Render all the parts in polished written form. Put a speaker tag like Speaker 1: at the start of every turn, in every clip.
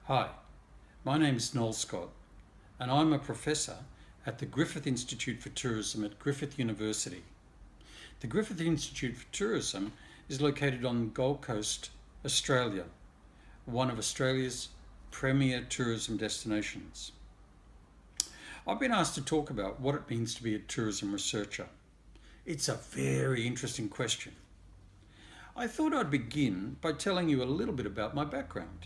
Speaker 1: Hi, my name is Noel Scott, and I'm a professor at the Griffith Institute for Tourism at Griffith University. The Griffith Institute for Tourism is located on the Gold Coast, Australia, one of Australia's premier tourism destinations. I've been asked to talk about what it means to be a tourism researcher. It's a very interesting question. I thought I'd begin by telling you a little bit about my background.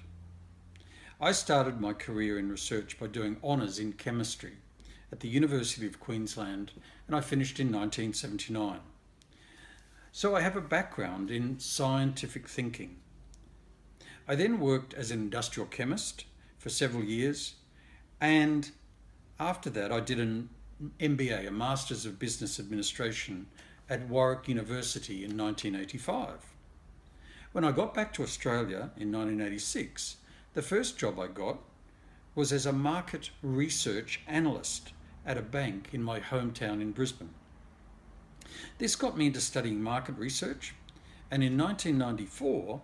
Speaker 1: I started my career in research by doing honours in chemistry at the University of Queensland, and I finished in 1979. So I have a background in scientific thinking. I then worked as an industrial chemist for several years, and after that I did an MBA, a Masters of Business Administration, at Warwick University in 1985. When I got back to Australia in 1986, the first job I got was as a market research analyst at a bank in my hometown in Brisbane. This got me into studying market research, and in 1994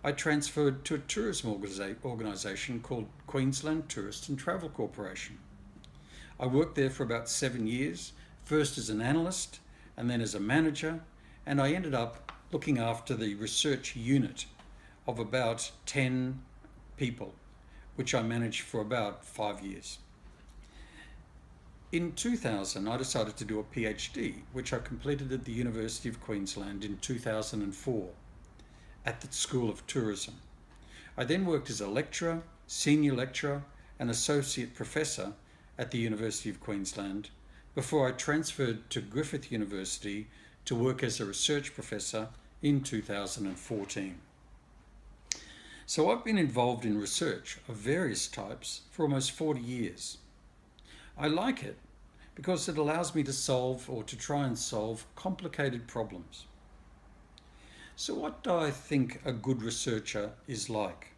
Speaker 1: I transferred to a tourism organisation called Queensland Tourist and Travel Corporation. I worked there for about 7 years, first as an analyst and then as a manager, and I ended up looking after the research unit of about 10 people, which I managed for about 5 years. In 2000, I decided to do a PhD, which I completed at the University of Queensland in 2004 at the School of Tourism. I then worked as a lecturer, senior lecturer, and associate professor at the University of Queensland before I transferred to Griffith University to work as a research professor in 2014. So I've been involved in research of various types for almost 40 years. I like it because it allows me to solve or to try and solve complicated problems. So what do I think a good researcher is like?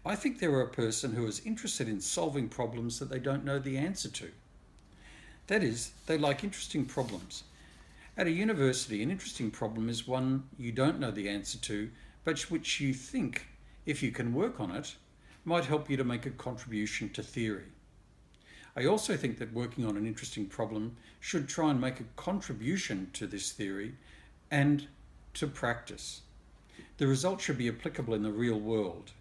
Speaker 1: I think they're a person who is interested in solving problems that they don't know the answer to. That is, they like interesting problems. At a university, an interesting problem is one you don't know the answer to, but which you think, if you can work on it, might help you to make a contribution to theory. I also think that working on an interesting problem should try and make a contribution to this theory and to practice. The result should be applicable in the real world.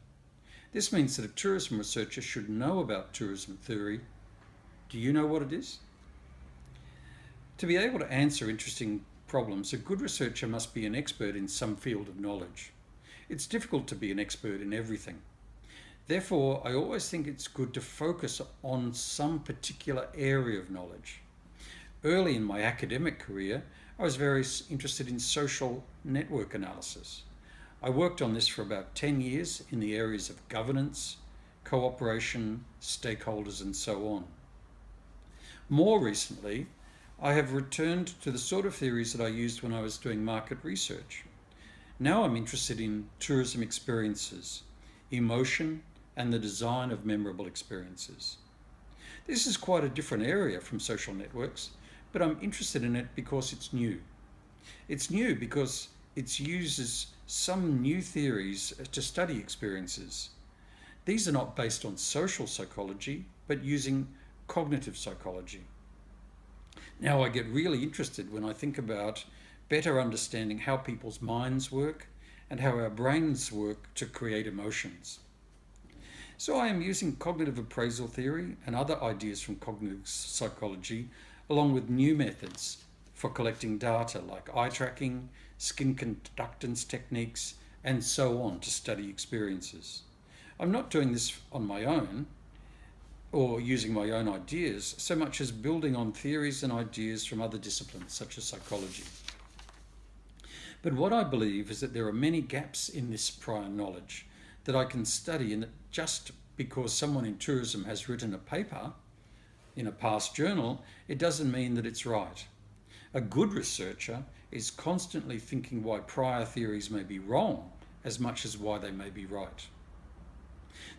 Speaker 1: This means that a tourism researcher should know about tourism theory. Do you know what it is? To be able to answer interesting problems, a good researcher must be an expert in some field of knowledge. It's difficult to be an expert in everything. Therefore, I always think it's good to focus on some particular area of knowledge. Early in my academic career, I was very interested in social network analysis. I worked on this for about 10 years in the areas of governance, cooperation, stakeholders, and so on. More recently, I have returned to the sort of theories that I used when I was doing market research. Now I'm interested in tourism experiences, emotion, and the design of memorable experiences. This is quite a different area from social networks, but I'm interested in it because it's new. It's new because it uses some new theories to study experiences. These are not based on social psychology, but using cognitive psychology. Now I get really interested when I think about better understanding how people's minds work and how our brains work to create emotions. So I am using cognitive appraisal theory and other ideas from cognitive psychology, along with new methods for collecting data like eye tracking, skin conductance techniques, and so on to study experiences. I'm not doing this on my own or using my own ideas so much as building on theories and ideas from other disciplines such as psychology. But what I believe is that there are many gaps in this prior knowledge that I can study, and that just because someone in tourism has written a paper in a past journal, it doesn't mean that it's right. A good researcher is constantly thinking why prior theories may be wrong as much as why they may be right.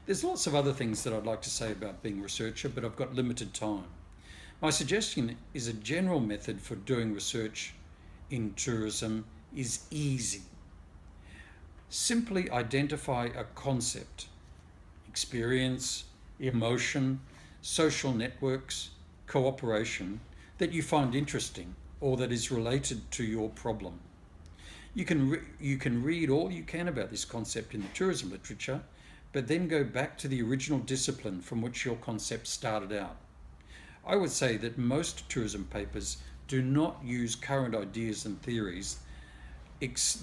Speaker 1: There's lots of other things that I'd like to say about being a researcher, but I've got limited time. My suggestion is a general method for doing research in tourism is easy. Simply identify a concept. experience, emotion, social networks, cooperation that you find interesting or that is related to your problem. You can read all you can about this concept in the tourism literature, but then go back to the original discipline from which your concept started out. I would say that most tourism papers do not use current ideas and theories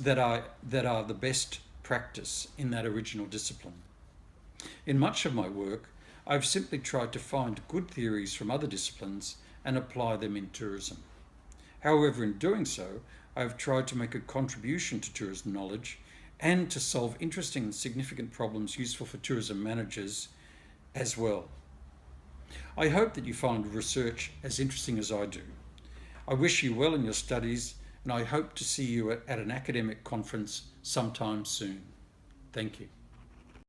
Speaker 1: that are the best practice in that original discipline. In much of my work, I've simply tried to find good theories from other disciplines and apply them in tourism. However, in doing so, I've tried to make a contribution to tourism knowledge and to solve interesting and significant problems useful for tourism managers as well. I hope that you find research as interesting as I do. I wish you well in your studies, and I hope to see you at an academic conference sometime soon. Thank you.